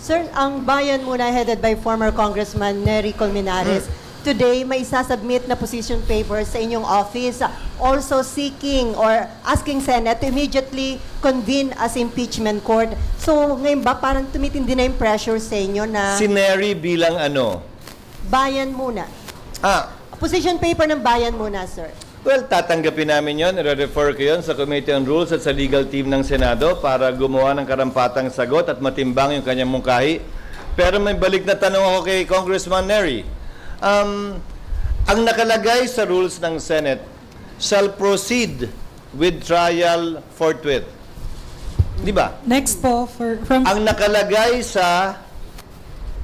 Sir, ang bayan muna headed by former Congressman Nery Colmenares, today may isasubmit na position papers sa inyong office, also seeking or asking Senate to immediately convene as impeachment court. So ngayon ba parang tumitindi na yung pressure sa inyo na Si Nery bilang ano? bayan muna? Ah, Position paper ng bayan muna, sir. well, tatanggapin namin yon, i-refer ko yon sa Committee on Rules at sa legal team ng Senado para gumawa ng karampatang sagot at matimbang yung kanyang mungkahi. Pero may balik na tanong ako kay Congressman Nery. Ang nakalagay sa rules ng Senate shall proceed with trial forthwith. Di ba? Next po, from Ang nakalagay sa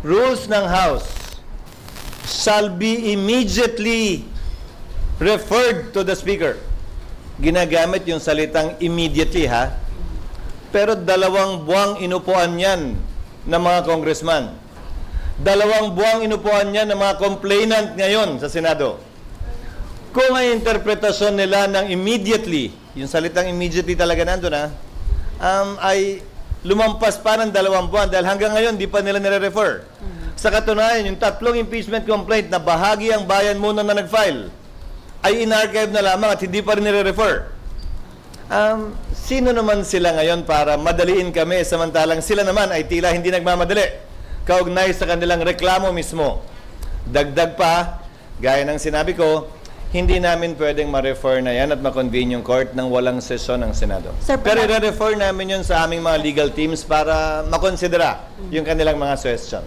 rules ng House shall be immediately referred to the Speaker. Ginagamit yung salitang immediately, ha? Pero 2 buwang inupuan yan ng mga congressman. 2 buwang inupuan yan ng mga complainant ngayon sa Senado. Kung ang interpretasyon nila ng immediately, yung salitang immediately talaga nandun, ha? Ay lumampas pa ng 2 buwan dahil hanggang ngayon di pa nila nire-refer. Sa katunayan, yung 3 impeachment complaint na bahagi ang bayan muna na nag-file ay in-archive na lamang at hindi pa rin nire-refer. Sino naman sila ngayon para madaliin kami samantalang sila naman ay tila hindi nagmamadali kaugnay sa kanilang reklamo mismo. Dagdag pa, gaya ng sinabi ko, hindi namin pwedeng ma-refer na yan at ma-convene yung court nang walang sesyon ng Senado. Sir, Pero i-refer namin yun sa aming mga legal teams para makonsidera yung kanilang mga suggestion.